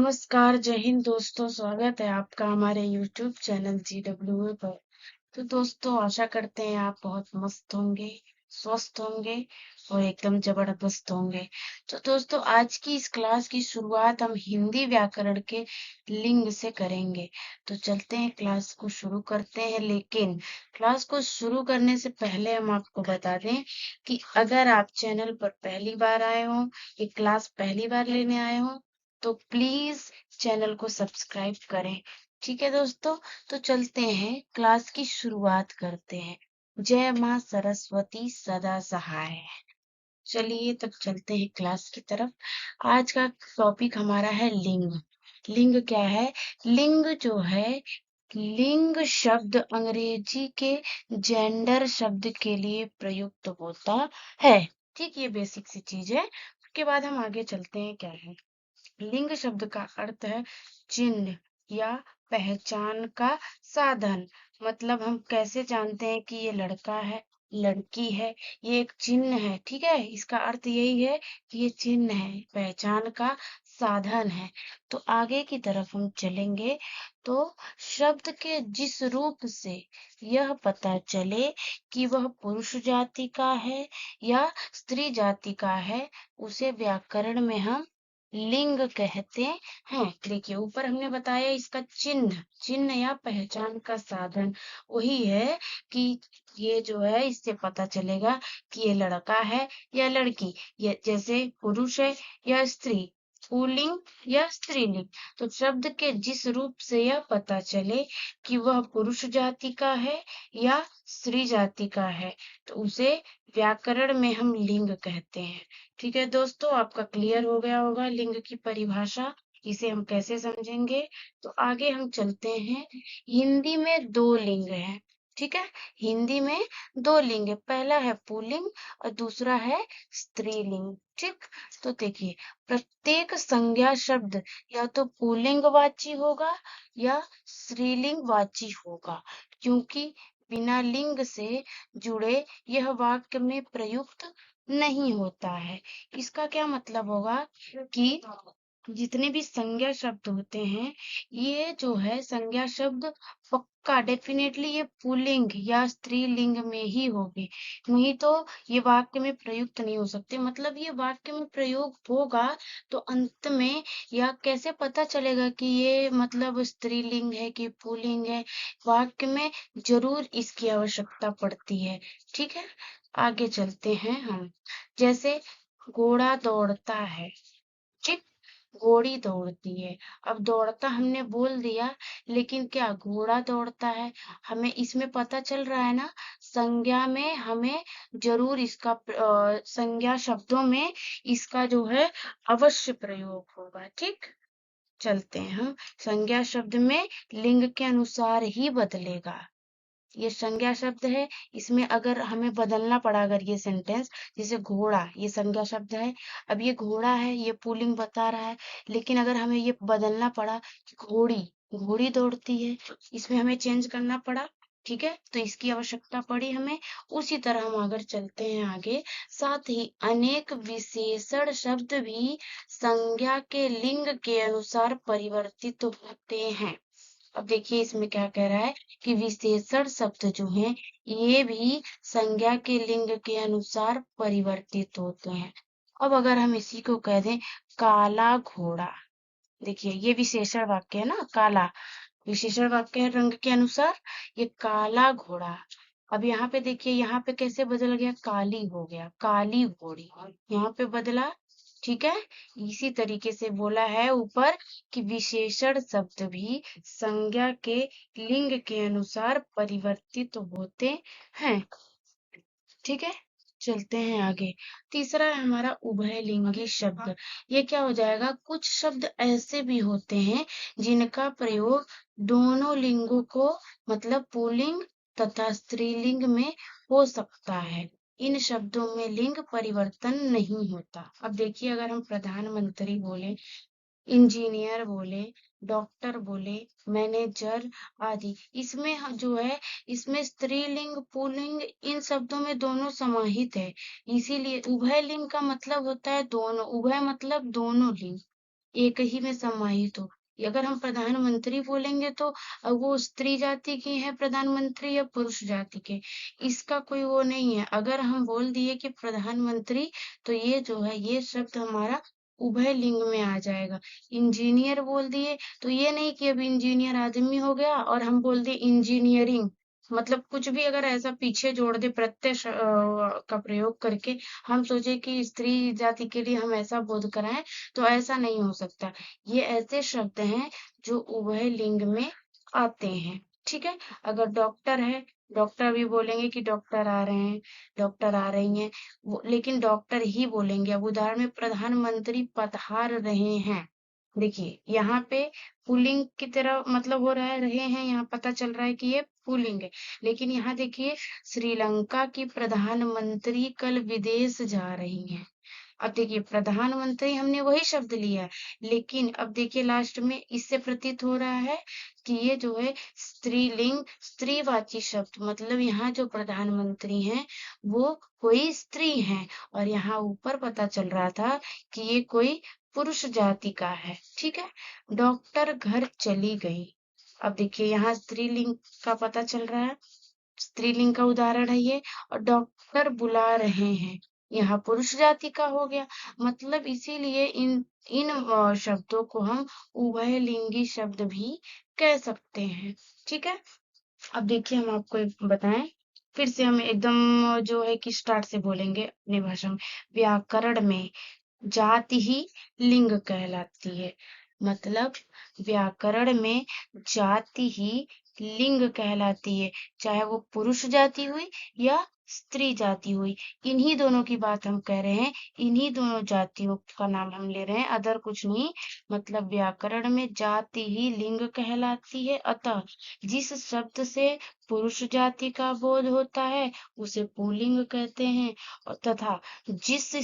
नमस्कार, जय हिंद दोस्तों। स्वागत है आपका हमारे YouTube चैनल GWA पर। तो दोस्तों, आशा करते हैं आप बहुत मस्त होंगे, स्वस्थ होंगे और एकदम जबरदस्त होंगे। तो दोस्तों, आज की इस क्लास की शुरुआत हम हिंदी व्याकरण के लिंग से करेंगे। तो चलते हैं, क्लास को शुरू करते हैं। लेकिन क्लास को शुरू करने से पहले हम आपको बता दें कि अगर आप चैनल पर पहली बार आए हो, ये क्लास पहली बार लेने आए हो, तो प्लीज चैनल को सब्सक्राइब करें। ठीक है दोस्तों, तो चलते हैं, क्लास की शुरुआत करते हैं। जय माँ सरस्वती सदा सहाय। चलिए तब चलते हैं क्लास की तरफ। आज का टॉपिक हमारा है लिंग। लिंग क्या है? लिंग जो है, लिंग शब्द अंग्रेजी के जेंडर शब्द के लिए प्रयुक्त होता है। ठीक, ये बेसिक सी चीज है। उसके बाद हम आगे चलते हैं, क्या है। लिंग शब्द का अर्थ है चिन्ह या पहचान का साधन। मतलब हम कैसे जानते हैं कि ये लड़का है, लड़की है, ये एक चिन्ह है। ठीक है, इसका अर्थ यही है कि ये चिन्ह है, पहचान का साधन है। तो आगे की तरफ हम चलेंगे तो शब्द के जिस रूप से यह पता चले कि वह पुरुष जाति का है या स्त्री जाति का है, उसे व्याकरण में हम लिंग कहते हैं। देखिए, ऊपर हमने बताया इसका चिन्ह, चिन्ह या पहचान का साधन वही है कि ये जो है, इससे पता चलेगा कि ये लड़का है या लड़की, ये जैसे पुरुष है या स्त्री, पुल्लिंग या स्त्रीलिंग। तो शब्द के जिस रूप से यह पता चले कि वह पुरुष जाति का है या स्त्री जाति का है, तो उसे व्याकरण में हम लिंग कहते हैं। ठीक है दोस्तों, आपका क्लियर हो गया होगा लिंग की परिभाषा, इसे हम कैसे समझेंगे। तो आगे हम चलते हैं। हिंदी में दो लिंग हैं। ठीक है, हिंदी में दो लिंग है, पहला है पुल्लिंग और दूसरा है स्त्रीलिंग। ठीक, तो देखिए, प्रत्येक संज्ञा शब्द या तो पुल्लिंग वाची होगा या स्त्रीलिंग वाची होगा, क्योंकि बिना लिंग से जुड़े यह वाक्य में प्रयुक्त नहीं होता है। इसका क्या मतलब होगा कि जितने भी संज्ञा शब्द होते हैं, ये जो है संज्ञा शब्द पक्का डेफिनेटली ये पुल्लिंग या स्त्रीलिंग में ही होगी, नहीं तो ये वाक्य में प्रयुक्त नहीं हो सकते। मतलब ये वाक्य में प्रयोग होगा तो अंत में, या कैसे पता चलेगा कि ये मतलब स्त्रीलिंग है कि पुल्लिंग है, वाक्य में जरूर इसकी आवश्यकता पड़ती है। ठीक है, आगे चलते हैं हम। जैसे घोड़ा दौड़ता है। ठीक, घोड़ी दौड़ती है। अब दौड़ता हमने बोल दिया, लेकिन क्या घोड़ा दौड़ता है, हमें इसमें पता चल रहा है ना, संज्ञा में हमें जरूर इसका संज्ञा शब्दों में इसका जो है अवश्य प्रयोग होगा। ठीक, चलते हैं हम। संज्ञा शब्द में लिंग के अनुसार ही बदलेगा। ये संज्ञा शब्द है, इसमें अगर हमें बदलना पड़ा, अगर ये सेंटेंस, जैसे घोड़ा, ये संज्ञा शब्द है, अब ये घोड़ा है, ये पुल्लिंग बता रहा है, लेकिन अगर हमें ये बदलना पड़ा कि घोड़ी, घोड़ी दौड़ती है, इसमें हमें चेंज करना पड़ा। ठीक है, तो इसकी आवश्यकता पड़ी हमें। उसी तरह हम अगर चलते हैं आगे, साथ ही अनेक विशेषण शब्द भी संज्ञा के लिंग के अनुसार परिवर्तित होते हैं। अब देखिए, इसमें क्या कह रहा है कि विशेषण शब्द जो हैं, ये भी संज्ञा के लिंग के अनुसार परिवर्तित होते हैं। अब अगर हम इसी को कह दें काला घोड़ा, देखिए ये विशेषण वाक्य है ना, काला विशेषण वाक्य है रंग के अनुसार, ये काला घोड़ा। अब यहाँ पे देखिए, यहाँ पे कैसे बदल गया, काली हो गया, काली घोड़ी, यहाँ पे बदला। ठीक है, इसी तरीके से बोला है ऊपर कि विशेषण शब्द भी संज्ञा के लिंग के अनुसार परिवर्तित होते हैं। ठीक है, चलते हैं आगे। तीसरा है हमारा उभयलिंगी शब्द। ये क्या हो जाएगा, कुछ शब्द ऐसे भी होते हैं जिनका प्रयोग दोनों लिंगों को, मतलब पुल्लिंग तथा स्त्रीलिंग में हो सकता है। इन शब्दों में लिंग परिवर्तन नहीं होता। अब देखिए, अगर हम प्रधानमंत्री बोले, इंजीनियर बोले, डॉक्टर बोले, मैनेजर आदि, इसमें जो है, इसमें स्त्रीलिंग पुल्लिंग इन शब्दों में दोनों समाहित है। इसीलिए उभय लिंग का मतलब होता है दोनों, उभय मतलब दोनों लिंग। एक ही में समाहित हो। ये अगर हम प्रधानमंत्री बोलेंगे तो वो स्त्री जाति की है प्रधानमंत्री या पुरुष जाति के, इसका कोई वो नहीं है। अगर हम बोल दिए कि प्रधानमंत्री, तो ये जो है ये शब्द हमारा उभय लिंग में आ जाएगा। इंजीनियर बोल दिए तो ये नहीं कि अब इंजीनियर आदमी हो गया और हम बोल दिए इंजीनियरिंग, मतलब कुछ भी अगर ऐसा पीछे जोड़ दे प्रत्यय का प्रयोग करके हम सोचे कि स्त्री जाति के लिए हम ऐसा बोध कराएं, तो ऐसा नहीं हो सकता। ये ऐसे शब्द हैं जो उभय लिंग में आते हैं। ठीक है। अगर डॉक्टर है, डॉक्टर भी बोलेंगे कि डॉक्टर आ रहे हैं, डॉक्टर आ रही हैं, लेकिन डॉक्टर ही बोलेंगे। अब उदाहरण में प्रधानमंत्री पधार रहे हैं, देखिए यहाँ पे पुल्लिंग की तरह मतलब हो रहा है, रहे हैं, यहाँ पता चल रहा है कि ये पुल्लिंग है। लेकिन यहाँ देखिए, श्रीलंका की प्रधानमंत्री कल विदेश जा रही हैं। अब देखिए प्रधानमंत्री हमने वही शब्द लिया है, लेकिन अब देखिए लास्ट में इससे प्रतीत हो रहा है कि ये जो है स्त्रीलिंग स्त्रीवाची शब्द, मतलब यहाँ जो प्रधानमंत्री हैं वो कोई स्त्री हैं, और यहाँ ऊपर पता चल रहा था कि ये कोई पुरुष जाति का है। ठीक है। डॉक्टर घर चली गई, अब देखिए यहाँ स्त्रीलिंग का पता चल रहा है, स्त्रीलिंग का उदाहरण है ये। और डॉक्टर बुला रहे हैं, यहाँ पुरुष जाति का हो गया। मतलब इसीलिए इन इन शब्दों को हम उभयलिंगी शब्द भी कह सकते हैं। ठीक है। अब देखिए हम आपको एक बताएं, फिर से हम एकदम जो है कि स्टार्ट से बोलेंगे अपनी भाषा में। व्याकरण में जाति ही लिंग कहलाती है, मतलब व्याकरण में जाति ही लिंग कहलाती है, चाहे वो पुरुष जाति हुई या स्त्री जाति हुई। इन्हीं दोनों की बात हम कह रहे हैं, इन्हीं दोनों जातियों का नाम हम ले रहे हैं, अदर कुछ नहीं। मतलब व्याकरण में जाति ही लिंग कहलाती है, अतः जिस शब्द से पुरुष जाति का बोध होता है उसे पुल्लिंग कहते हैं, और तथा जिस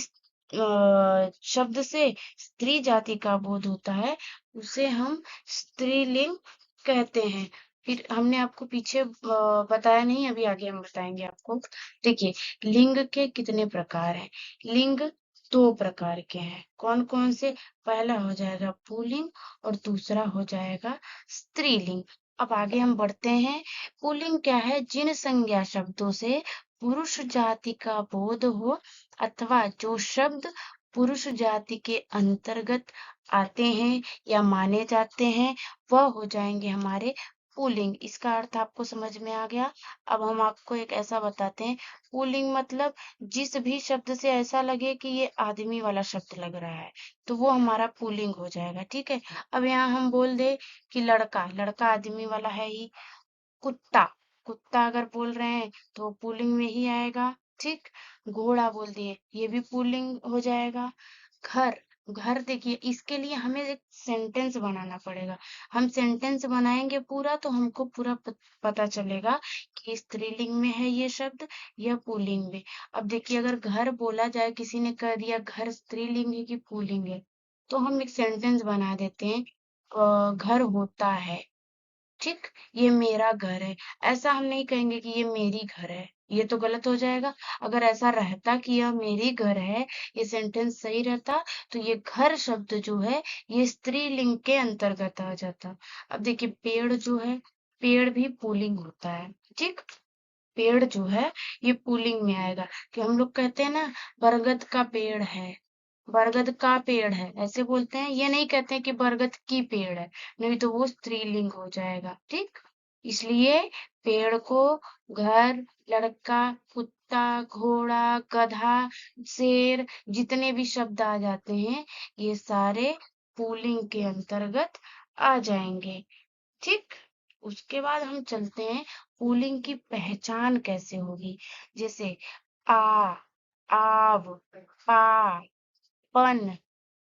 शब्द से स्त्री जाति का बोध होता है उसे हम स्त्रीलिंग कहते हैं। फिर हमने आपको पीछे बताया नहीं, अभी आगे हम बताएंगे आपको। देखिए लिंग के कितने प्रकार हैं। लिंग दो प्रकार के हैं, कौन कौन से? पहला हो जाएगा पुल्लिंग और दूसरा हो जाएगा स्त्रीलिंग। अब आगे हम बढ़ते हैं। पुल्लिंग क्या है? जिन संज्ञा शब्दों से पुरुष जाति का बोध हो अथवा जो शब्द पुरुष जाति के अंतर्गत आते हैं या माने जाते हैं, वह हो जाएंगे हमारे पुल्लिंग। इसका अर्थ आपको समझ में आ गया। अब हम आपको एक ऐसा बताते हैं, पुल्लिंग मतलब जिस भी शब्द से ऐसा लगे कि ये आदमी वाला शब्द लग रहा है, तो वो हमारा पुल्लिंग हो जाएगा। ठीक है। अब यहाँ हम बोल दे कि लड़का, लड़का आदमी वाला है ही। कुत्ता, कुत्ता अगर बोल रहे हैं तो वो पुल्लिंग में ही आएगा। ठीक। घोड़ा बोल दिए, ये भी पुल्लिंग हो जाएगा। घर, घर देखिए इसके लिए हमें एक सेंटेंस बनाना पड़ेगा। हम सेंटेंस बनाएंगे पूरा तो हमको पूरा पता चलेगा कि स्त्रीलिंग में है ये शब्द या पुल्लिंग में। अब देखिए अगर घर बोला जाए, किसी ने कह दिया घर स्त्रीलिंग है कि पुल्लिंग है, तो हम एक सेंटेंस बना देते हैं, घर होता है। ठीक। ये मेरा घर है, ऐसा हम नहीं कहेंगे कि ये मेरी घर है, ये तो गलत हो जाएगा। अगर ऐसा रहता कि यह मेरी घर है, ये सेंटेंस सही रहता, तो ये घर शब्द जो है ये स्त्रीलिंग के अंतर्गत आ जाता। अब देखिए पेड़ जो है, पेड़ भी पुल्लिंग होता है। ठीक। पेड़ जो है ये पुल्लिंग में आएगा, कि हम लोग कहते हैं ना बरगद का पेड़ है, बरगद का पेड़ है ऐसे बोलते हैं, ये नहीं कहते हैं कि बरगद की पेड़ है, नहीं तो वो स्त्रीलिंग हो जाएगा। ठीक। इसलिए पेड़ को घर, लड़का, कुत्ता, घोड़ा, गधा, शेर, जितने भी शब्द आ जाते हैं ये सारे पुल्लिंग के अंतर्गत आ जाएंगे। ठीक। उसके बाद हम चलते हैं पुल्लिंग की पहचान कैसे होगी। जैसे आ, आव, पा, पन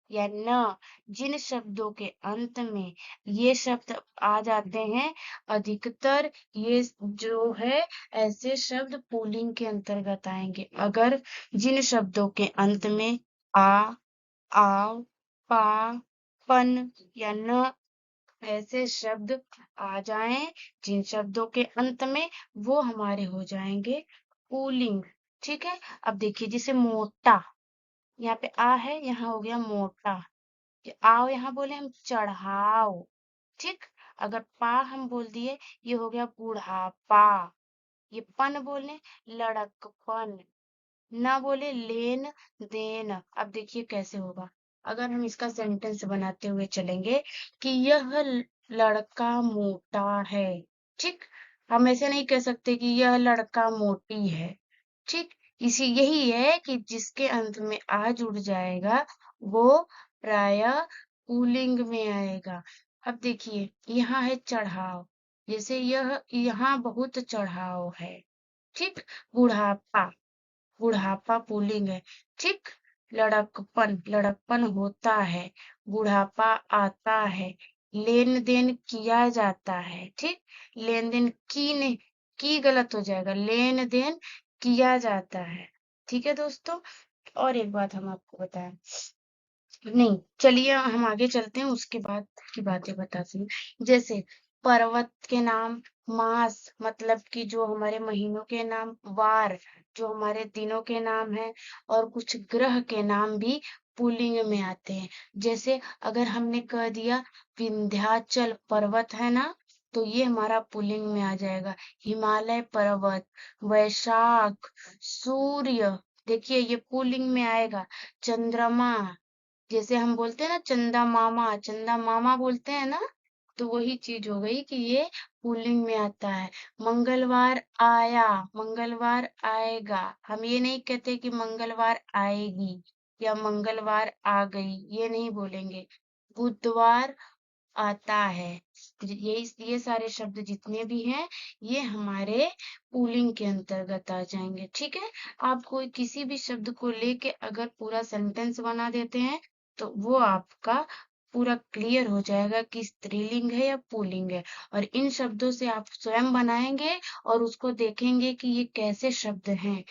या न, जिन शब्दों के अंत में ये शब्द आ जाते हैं, अधिकतर ये जो है ऐसे शब्द पुल्लिंग के अंतर्गत आएंगे। अगर जिन शब्दों के अंत में आ, आव, पा, पन या न ऐसे शब्द आ जाएं, जिन शब्दों के अंत में, वो हमारे हो जाएंगे पुल्लिंग। ठीक है। अब देखिए जैसे मोटा, यहाँ पे आ है, यहाँ हो गया मोटा। आओ यहाँ बोले हम चढ़ाओ, ठीक। अगर पा हम बोल दिए, ये हो गया बुढ़ापा। ये पन बोले लड़कपन, ना बोले लेन देन। अब देखिए कैसे होगा, अगर हम इसका सेंटेंस बनाते हुए चलेंगे कि यह लड़का मोटा है, ठीक। हम ऐसे नहीं कह सकते कि यह लड़का मोटी है, ठीक। इसी यही है कि जिसके अंत में आ जुड़ जाएगा वो प्रायः पुल्लिंग में आएगा। अब देखिए यहाँ है चढ़ाव, जैसे यह यहाँ बहुत चढ़ाव है, ठीक। बुढ़ापा, बुढ़ापा पुल्लिंग है, ठीक। लड़कपन, लड़कपन होता है। बुढ़ापा आता है। लेन देन किया जाता है, ठीक। लेन देन की नहीं, की गलत हो जाएगा, लेन देन किया जाता है, ठीक है दोस्तों। और एक बात हम आपको बताएं, नहीं चलिए हम आगे चलते हैं, उसके बाद की बातें बताती हूँ। जैसे पर्वत के नाम, मास मतलब कि जो हमारे महीनों के नाम, वार जो हमारे दिनों के नाम है, और कुछ ग्रह के नाम भी पुल्लिंग में आते हैं। जैसे अगर हमने कह दिया विंध्याचल पर्वत है ना, तो ये हमारा पुल्लिंग में आ जाएगा। हिमालय पर्वत, वैशाख, सूर्य, देखिए ये पुल्लिंग में आएगा। चंद्रमा, जैसे हम बोलते हैं ना चंदा मामा बोलते हैं ना, तो वही चीज हो गई कि ये पुल्लिंग में आता है। मंगलवार आया, मंगलवार आएगा, हम ये नहीं कहते कि मंगलवार आएगी या मंगलवार आ गई, ये नहीं बोलेंगे। बुधवार आता है। ये सारे शब्द जितने भी हैं ये हमारे पुल्लिंग के अंतर्गत आ जाएंगे, ठीक है। आप कोई किसी भी शब्द को लेके अगर पूरा सेंटेंस बना देते हैं तो वो आपका पूरा क्लियर हो जाएगा कि स्त्रीलिंग है या पुल्लिंग है। और इन शब्दों से आप स्वयं बनाएंगे और उसको देखेंगे कि ये कैसे शब्द हैं,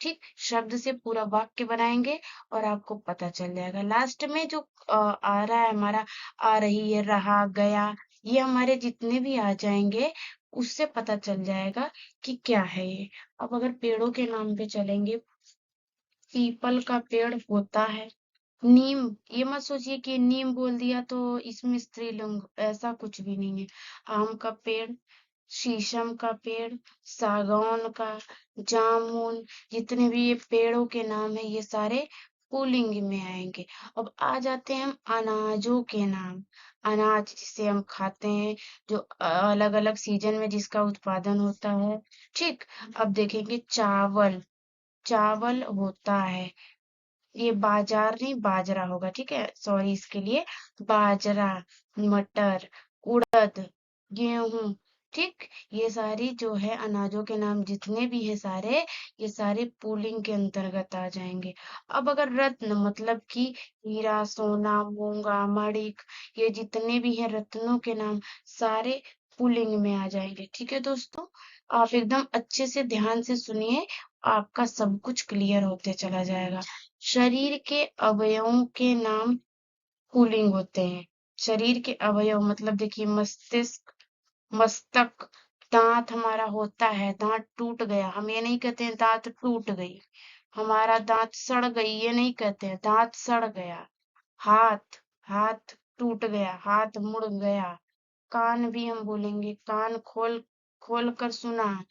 ठीक। शब्द से पूरा वाक्य बनाएंगे और आपको पता चल जाएगा। लास्ट में जो आ रहा है हमारा, आ रही है, रहा, गया, ये हमारे जितने भी आ जाएंगे उससे पता चल जाएगा कि क्या है ये। अब अगर पेड़ों के नाम पे चलेंगे, पीपल का पेड़ होता है। नीम, ये मत सोचिए कि नीम बोल दिया तो इसमें स्त्रीलिंग, ऐसा कुछ भी नहीं है। आम का पेड़, शीशम का पेड़, सागौन का, जामुन, जितने भी ये पेड़ों के नाम है ये सारे पुल्लिंग में आएंगे। अब आ जाते हैं हम अनाजों के नाम। अनाज जिसे हम खाते हैं, जो अलग अलग सीजन में जिसका उत्पादन होता है, ठीक। अब देखेंगे चावल, चावल होता है। ये बाजार नहीं बाजरा होगा, ठीक है, सॉरी इसके लिए। बाजरा, मटर, उड़द, गेहूं, ठीक। ये सारी जो है अनाजों के नाम जितने भी है सारे, ये सारे पुल्लिंग के अंतर्गत आ जाएंगे। अब अगर रत्न मतलब कि हीरा, सोना, मूंगा, मणिक, ये जितने भी हैं रत्नों के नाम सारे पुल्लिंग में आ जाएंगे, ठीक है दोस्तों। आप एकदम अच्छे से ध्यान से सुनिए, आपका सब कुछ क्लियर होते चला जाएगा। शरीर के अवयवों के नाम पुल्लिंग होते हैं। शरीर के अवयव मतलब देखिए मस्तिष्क, मस्तक, दांत हमारा होता है, दांत टूट गया, हम ये नहीं कहते हैं दांत टूट गई। हमारा दांत सड़ गई, ये नहीं कहते हैं दांत सड़ गया। हाथ, हाथ टूट गया, हाथ मुड़ गया। कान भी हम बोलेंगे, कान खोल, खोल कर सुना।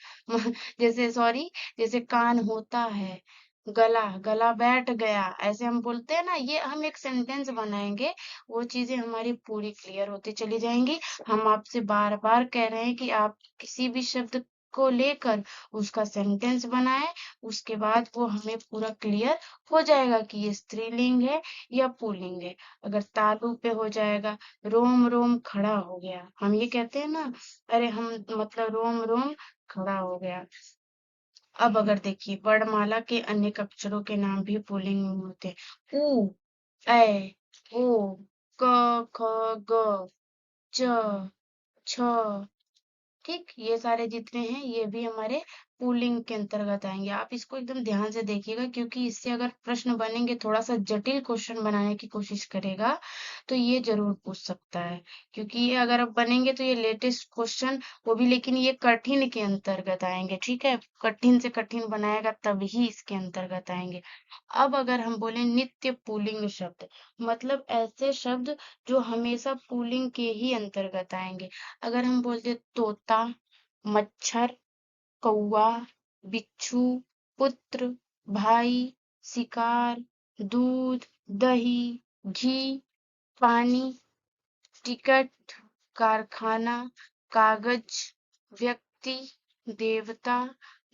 जैसे सॉरी, जैसे कान होता है। गला, गला बैठ गया, ऐसे हम बोलते हैं ना, ये हम एक सेंटेंस बनाएंगे, वो चीजें हमारी पूरी क्लियर होती चली जाएंगी। हम आपसे बार बार कह रहे हैं कि आप किसी भी शब्द को लेकर उसका सेंटेंस बनाएं, उसके बाद वो हमें पूरा क्लियर हो जाएगा कि ये स्त्रीलिंग है या पुल्लिंग है। अगर तालु पे हो जाएगा, रोम रोम खड़ा हो गया, हम ये कहते हैं ना, अरे हम मतलब रोम रोम खड़ा हो गया। अब अगर देखिए वर्णमाला के अनेक अक्षरों के नाम भी पुल्लिंग में होते हैं। उ, ऐ, ओ, क, ख, ग, च, छ, ठीक। ये सारे जितने हैं ये भी हमारे पुल्लिंग के अंतर्गत आएंगे। आप इसको एकदम ध्यान से देखिएगा, क्योंकि इससे अगर प्रश्न बनेंगे, थोड़ा सा जटिल क्वेश्चन बनाने की कोशिश करेगा तो ये जरूर पूछ सकता है। क्योंकि ये अगर अब बनेंगे तो ये लेटेस्ट क्वेश्चन, वो भी लेकिन ये कठिन के अंतर्गत आएंगे। ठीक है, कठिन से कठिन बनाएगा तभी इसके अंतर्गत आएंगे। अब अगर हम बोले नित्य पुल्लिंग शब्द, मतलब ऐसे शब्द जो हमेशा पुल्लिंग के ही अंतर्गत आएंगे। अगर हम बोलते तोता, मच्छर, कौवा, बिच्छू, पुत्र, भाई, शिकार, दूध, दही, घी, पानी, टिकट, कारखाना, कागज, व्यक्ति, देवता,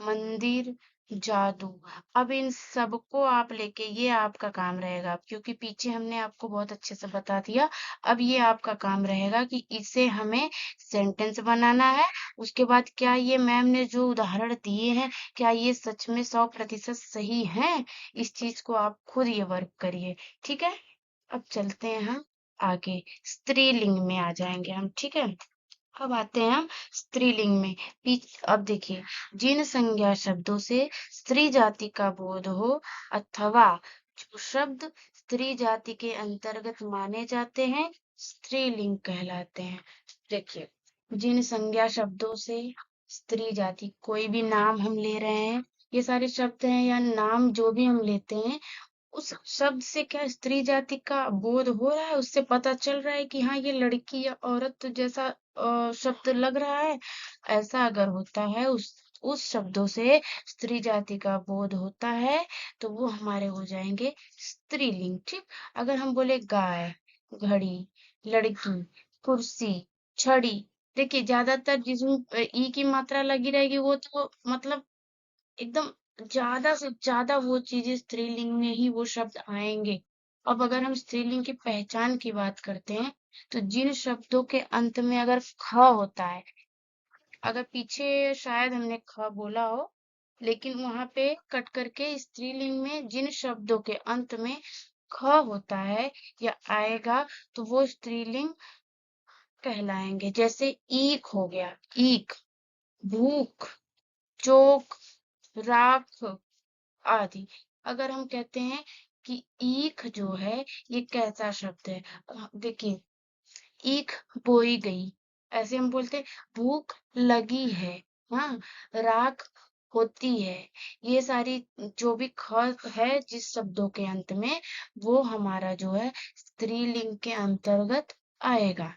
मंदिर, जादू। अब इन सबको आप लेके, ये आपका काम रहेगा, क्योंकि पीछे हमने आपको बहुत अच्छे से बता दिया। अब ये आपका काम रहेगा कि इसे हमें सेंटेंस बनाना है। उसके बाद क्या ये मैम ने जो उदाहरण दिए हैं, क्या ये सच में 100% सही हैं? इस चीज को आप खुद ये वर्क करिए। ठीक है, अब चलते हैं हम आगे, स्त्रीलिंग में आ जाएंगे हम। ठीक है, अब आते हैं हम स्त्रीलिंग में। अब देखिए, जिन संज्ञा शब्दों से स्त्री जाति का बोध हो अथवा जो शब्द स्त्री जाति के अंतर्गत माने जाते हैं, स्त्रीलिंग कहलाते हैं। देखिए, जिन संज्ञा शब्दों से स्त्री जाति, कोई भी नाम हम ले रहे हैं, ये सारे शब्द हैं या नाम जो भी हम लेते हैं, उस शब्द से क्या स्त्री जाति का बोध हो रहा है, उससे पता चल रहा है कि हाँ ये लड़की या औरत जैसा शब्द लग रहा है। ऐसा अगर होता है, उस शब्दों से स्त्री जाति का बोध होता है, तो वो हमारे हो जाएंगे स्त्रीलिंग। ठीक, अगर हम बोले गाय, घड़ी, लड़की, कुर्सी, छड़ी, देखिए ज्यादातर जिसमें ई की मात्रा लगी रहेगी वो तो मतलब एकदम ज्यादा से ज्यादा वो चीजें स्त्रीलिंग में ही वो शब्द आएंगे। अब अगर हम स्त्रीलिंग की पहचान की बात करते हैं, तो जिन शब्दों के अंत में अगर ख होता है, अगर पीछे शायद हमने ख बोला हो, लेकिन वहां पे कट करके स्त्रीलिंग में जिन शब्दों के अंत में ख होता है या आएगा, तो वो स्त्रीलिंग कहलाएंगे। जैसे ईख हो गया, ईख, भूख, चोक, राख आदि। अगर हम कहते हैं कि ईख जो है ये कैसा शब्द है, देखिए, ईख बोई गई, ऐसे हम बोलते हैं। भूख लगी है, हाँ, राख होती है। ये सारी जो भी ख है जिस शब्दों के अंत में, वो हमारा जो है स्त्रीलिंग के अंतर्गत आएगा।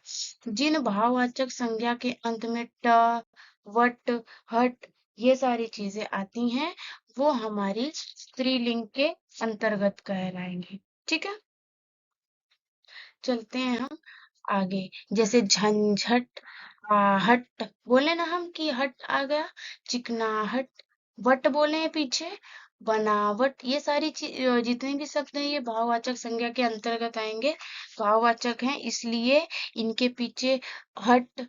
जिन भाववाचक संज्ञा के अंत में ट, वट, हट, ये सारी चीजें आती हैं, वो हमारी स्त्रीलिंग के अंतर्गत कहलाएंगी। ठीक है, चलते हैं हम आगे। जैसे झंझट, आहट बोले ना हम कि हट आ गया, चिकनाहट, वट बोले हैं पीछे, बनावट, ये सारी चीज जितने भी शब्द हैं ये भाववाचक संज्ञा के अंतर्गत आएंगे। भाववाचक हैं, इसलिए इनके पीछे हट,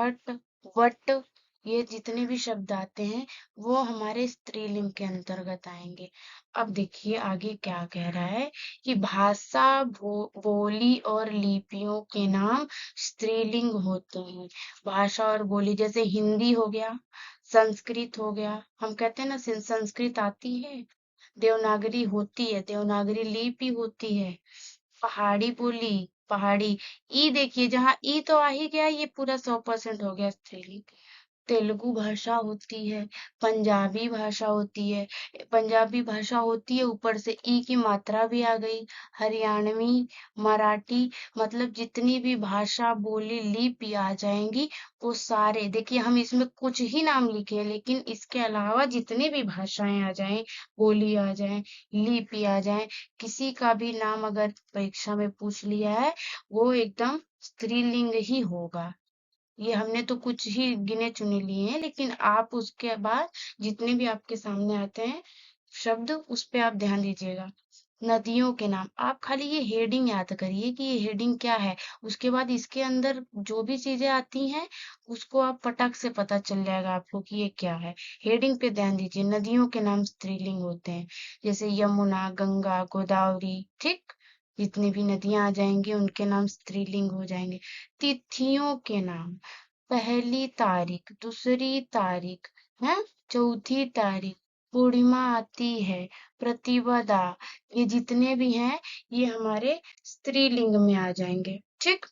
हट, वट, ये जितने भी शब्द आते हैं वो हमारे स्त्रीलिंग के अंतर्गत आएंगे। अब देखिए आगे क्या कह रहा है कि भाषा, बोली और लिपियों के नाम स्त्रीलिंग होते हैं। भाषा और बोली, जैसे हिंदी हो गया, संस्कृत हो गया, हम कहते हैं ना संस्कृत आती है, देवनागरी होती है, देवनागरी लिपि होती है, पहाड़ी बोली, पहाड़ी, ई देखिए जहाँ ई तो आ ही गया, ये पूरा 100% हो गया स्त्रीलिंग। तेलुगु भाषा होती है, पंजाबी भाषा होती है, पंजाबी भाषा होती है, ऊपर से ई की मात्रा भी आ गई, हरियाणवी, मराठी, मतलब जितनी भी भाषा बोली लिपि आ जाएंगी, वो सारे देखिए, हम इसमें कुछ ही नाम लिखे हैं, लेकिन इसके अलावा जितनी भी भाषाएं आ जाएं, बोली आ जाएं, लिपि आ जाएं, किसी का भी नाम अगर परीक्षा में पूछ लिया है, वो एकदम स्त्रीलिंग ही होगा। ये हमने तो कुछ ही गिने चुने लिए हैं, लेकिन आप उसके बाद जितने भी आपके सामने आते हैं शब्द, उस पे आप ध्यान दीजिएगा। नदियों के नाम, आप खाली ये हेडिंग याद करिए कि ये हेडिंग क्या है, उसके बाद इसके अंदर जो भी चीजें आती हैं उसको आप फटक से पता चल जाएगा आपको कि ये क्या है। हेडिंग पे ध्यान दीजिए, नदियों के नाम स्त्रीलिंग होते हैं, जैसे यमुना, गंगा, गोदावरी। ठीक, जितनी भी नदियां आ जाएंगी उनके नाम स्त्रीलिंग हो जाएंगे। तिथियों के नाम, पहली तारीख, दूसरी तारीख, है, चौथी तारीख, पूर्णिमा आती है, प्रतिपदा, ये जितने भी हैं ये हमारे स्त्रीलिंग में आ जाएंगे। ठीक।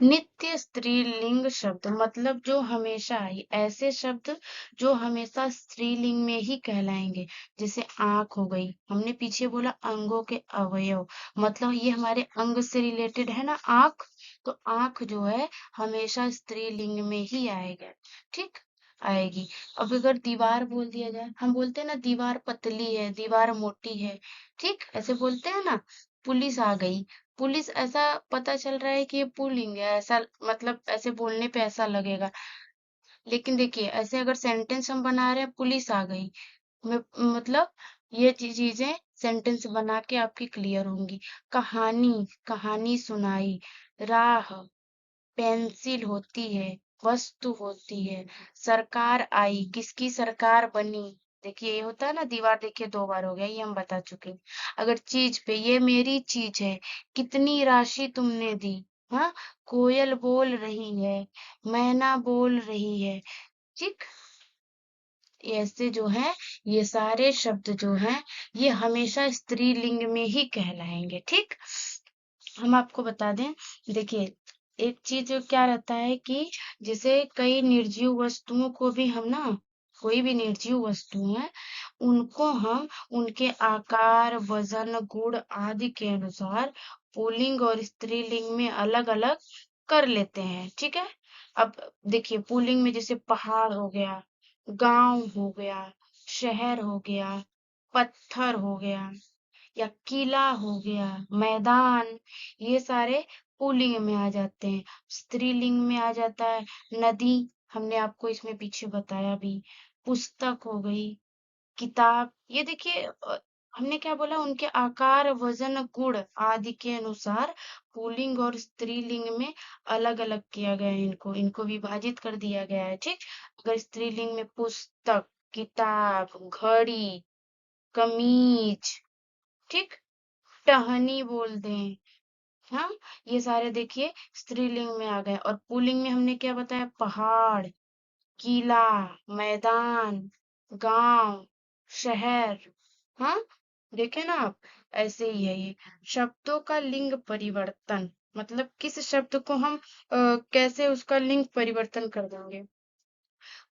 नित्य स्त्रीलिंग शब्द मतलब जो हमेशा ऐसे शब्द जो हमेशा स्त्रीलिंग में ही कहलाएंगे। जैसे आंख हो गई, हमने पीछे बोला अंगों के अवयव, मतलब ये हमारे अंग से रिलेटेड है ना आंख, तो आंख जो है हमेशा स्त्रीलिंग में ही आएगा। ठीक, आएगी। अब अगर दीवार बोल दिया जाए, हम बोलते हैं ना दीवार पतली है, दीवार मोटी है, ठीक ऐसे बोलते हैं ना। पुलिस आ गई, पुलिस ऐसा पता चल रहा है कि ये पुल्लिंग है, ऐसा मतलब ऐसे बोलने पे ऐसा लगेगा। लेकिन देखिए ऐसे अगर सेंटेंस हम बना रहे हैं, पुलिस आ गई, मतलब ये चीजें सेंटेंस बना के आपकी क्लियर होंगी। कहानी, कहानी सुनाई। राह, पेंसिल होती है, वस्तु होती है। सरकार आई, किसकी सरकार बनी। देखिए ये होता है ना, दीवार देखिए दो बार हो गया, ये हम बता चुके हैं। अगर चीज पे, ये मेरी चीज है, कितनी राशि तुमने दी। हाँ, कोयल बोल रही है, मैना बोल रही है। ठीक, ऐसे जो है ये सारे शब्द जो हैं ये हमेशा स्त्रीलिंग में ही कहलाएंगे। ठीक, हम आपको बता दें, देखिए एक चीज जो क्या रहता है कि जैसे कई निर्जीव वस्तुओं को भी हम ना, कोई भी निर्जीव वस्तु है उनको हम उनके आकार, वजन, गुण आदि के अनुसार पुल्लिंग और स्त्रीलिंग में अलग अलग कर लेते हैं। ठीक है। अब देखिए पुल्लिंग में जैसे पहाड़ हो गया, गांव हो गया, शहर हो गया, पत्थर हो गया, या किला हो गया, मैदान, ये सारे पुल्लिंग में आ जाते हैं। स्त्रीलिंग में आ जाता है नदी, हमने आपको इसमें पीछे बताया भी। पुस्तक हो गई, किताब, ये देखिए हमने क्या बोला, उनके आकार, वजन, गुण आदि के अनुसार पुल्लिंग और स्त्रीलिंग में अलग अलग किया गया है, इनको इनको विभाजित कर दिया गया है। ठीक, अगर स्त्रीलिंग में पुस्तक, किताब, घड़ी, कमीज, ठीक, टहनी बोल दें, हाँ, ये सारे देखिए स्त्रीलिंग में आ गए। और पुल्लिंग में हमने क्या बताया, पहाड़, किला, मैदान, गांव, शहर। हाँ, देखे ना आप, ऐसे ही है ये। शब्दों का लिंग परिवर्तन, मतलब किस शब्द को हम कैसे उसका लिंग परिवर्तन कर देंगे।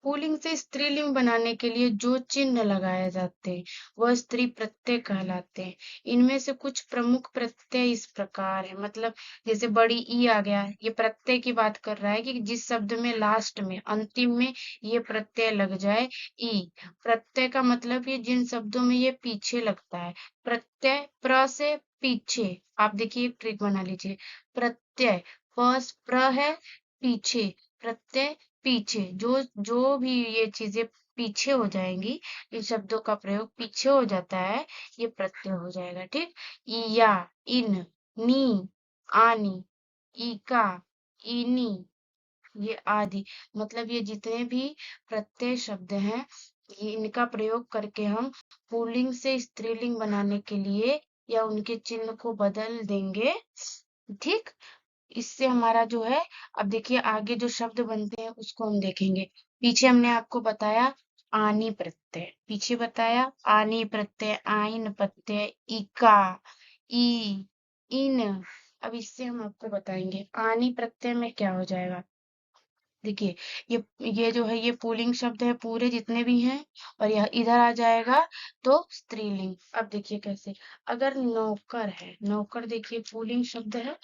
पुल्लिंग से स्त्रीलिंग बनाने के लिए जो चिन्ह लगाए जाते हैं वह स्त्री प्रत्यय कहलाते हैं। इनमें से कुछ प्रमुख प्रत्यय इस प्रकार है, मतलब जैसे बड़ी ई आ गया, ये प्रत्यय की बात कर रहा है कि जिस शब्द में लास्ट में, अंतिम में ये प्रत्यय लग जाए। ई प्रत्यय का मतलब ये जिन शब्दों में ये पीछे लगता है। प्रत्यय प्र से पीछे, आप देखिए एक ट्रिक बना लीजिए। प्रत्यय प्र है पीछे, प्रत्यय पीछे, जो जो भी ये चीजें पीछे हो जाएंगी, इन शब्दों का प्रयोग पीछे हो जाता है, ये प्रत्यय हो जाएगा। ठीक, इया, इन, नी, आनी, इका, इनी, ये आदि, मतलब ये जितने भी प्रत्यय शब्द हैं, ये इनका प्रयोग करके हम पुल्लिंग से स्त्रीलिंग बनाने के लिए या उनके चिन्ह को बदल देंगे। ठीक, इससे हमारा जो है, अब देखिए आगे जो शब्द बनते हैं उसको हम देखेंगे। पीछे हमने आपको बताया आनी प्रत्यय, पीछे बताया आनी प्रत्यय, आइन प्रत्यय, इका, ई, इन। अब इससे हम आपको बताएंगे आनी प्रत्यय में क्या हो जाएगा। देखिए ये जो है ये पुल्लिंग शब्द है पूरे जितने भी हैं, और यह इधर आ जाएगा तो स्त्रीलिंग। अब देखिए कैसे, अगर नौकर है, नौकर देखिए पुल्लिंग शब्द है,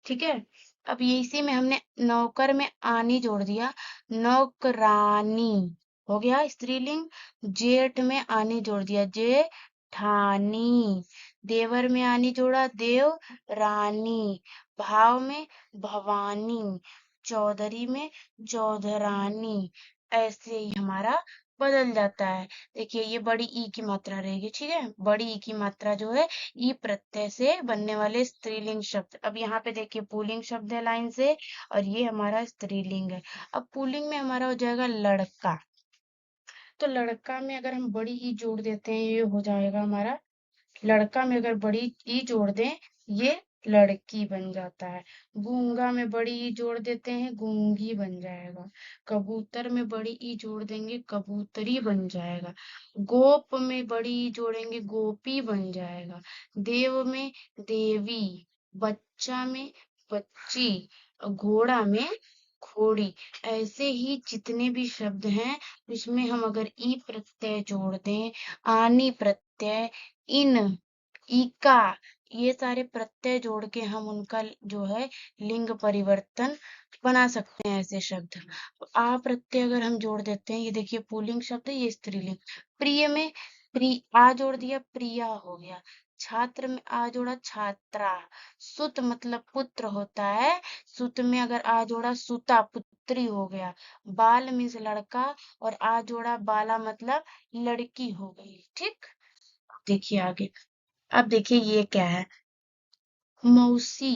ठीक है। अब ये इसी में हमने नौकर में आनी जोड़ दिया, नौकरानी हो गया स्त्रीलिंग। जेठ में आनी जोड़ दिया, जेठानी। देवर में आनी जोड़ा, देव रानी। भाव में भवानी। चौधरी में चौधरानी। ऐसे ही हमारा बदल जाता है। देखिए ये बड़ी ई की मात्रा रहेगी, ठीक है, बड़ी ई की मात्रा जो है ई प्रत्यय से बनने वाले स्त्रीलिंग शब्द। अब यहाँ पे देखिए पुल्लिंग शब्द है लाइन से, और ये हमारा स्त्रीलिंग है। अब पुल्लिंग में हमारा हो जाएगा लड़का, तो लड़का में अगर हम बड़ी ई जोड़ देते हैं ये हो जाएगा हमारा, लड़का में अगर बड़ी ई जोड़ दें ये लड़की बन जाता है। गूंगा में बड़ी ई जोड़ देते हैं, गूंगी बन जाएगा। कबूतर में बड़ी ई जोड़ देंगे, कबूतरी बन जाएगा। गोप में बड़ी ई जोड़ेंगे, गोपी बन जाएगा। देव में देवी, बच्चा में बच्ची, और घोड़ा में घोड़ी। ऐसे ही जितने भी शब्द हैं इसमें हम अगर ई प्रत्यय जोड़ दें, आनी प्रत्यय, इन, ईका, ये सारे प्रत्यय जोड़ के हम उनका जो है लिंग परिवर्तन बना सकते हैं ऐसे शब्द। आ प्रत्यय अगर हम जोड़ देते हैं, ये देखिए पुल्लिंग शब्द है, ये स्त्रीलिंग। प्रिय में आ जोड़ दिया, प्रिया हो गया। छात्र में आ जोड़ा, छात्रा। सुत मतलब पुत्र होता है, सुत में अगर आ जोड़ा, सुता, पुत्री हो गया। बाल मीन्स लड़का, और आ जोड़ा, बाला मतलब लड़की हो गई। ठीक, देखिए आगे। अब देखिए ये क्या है, मौसी,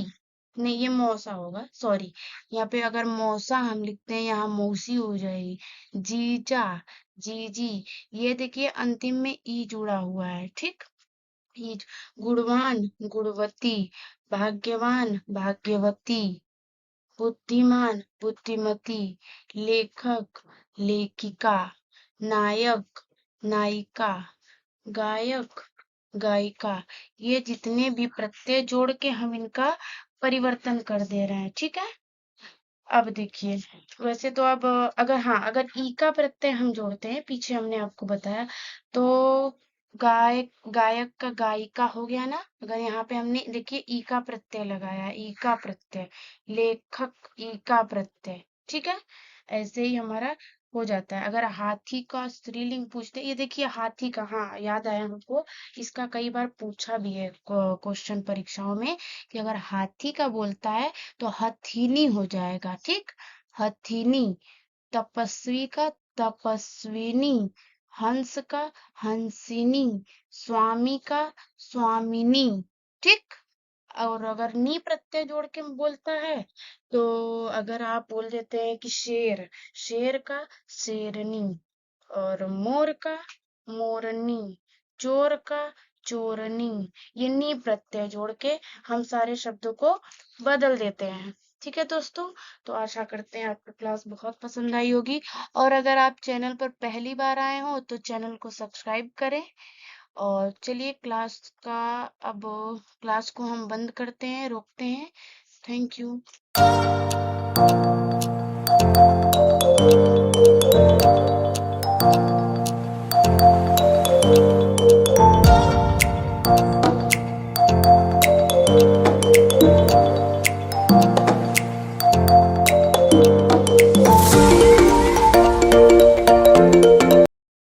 नहीं ये मौसा होगा, सॉरी। यहाँ पे अगर मौसा हम लिखते हैं, यहाँ मौसी हो जाएगी। जीजा, जीजी, ये देखिए अंतिम में ई जुड़ा हुआ है। ठीक, ई। गुणवान, गुणवती, भाग्यवान, भाग्यवती, बुद्धिमान, बुद्धिमती, लेखक, लेखिका, नायक, नायिका, गायक, गायिका। ये जितने भी प्रत्यय जोड़ के हम इनका परिवर्तन कर दे रहे हैं। ठीक है, अब देखिए, वैसे तो अब अगर हाँ, अगर ई का प्रत्यय हम जोड़ते हैं, पीछे हमने आपको बताया, तो गायक, गायक का गायिका हो गया ना। अगर यहाँ पे हमने देखिए ई का प्रत्यय लगाया, ई का प्रत्यय, लेखक, ई का प्रत्यय। ठीक है, ऐसे ही हमारा हो जाता है। अगर हाथी का स्त्रीलिंग पूछते, ये देखिए हाथी का, हाँ याद आया हमको, इसका कई बार पूछा भी है क्वेश्चन परीक्षाओं में, कि अगर हाथी का बोलता है तो हथीनी हो जाएगा। ठीक, हथीनी। तपस्वी का तपस्विनी, हंस का हंसिनी, स्वामी का स्वामिनी। ठीक, और अगर नी प्रत्यय जोड़ के बोलता है, तो अगर आप बोल देते हैं कि शेर, शेर का शेरनी, और मोर का मोरनी, चोर का चोरनी। ये नी प्रत्यय जोड़ के हम सारे शब्दों को बदल देते हैं। ठीक है दोस्तों, तो आशा करते हैं आपको क्लास बहुत पसंद आई होगी, और अगर आप चैनल पर पहली बार आए हो तो चैनल को सब्सक्राइब करें। और चलिए क्लास का, अब क्लास को हम बंद करते हैं, रोकते हैं। Thank you.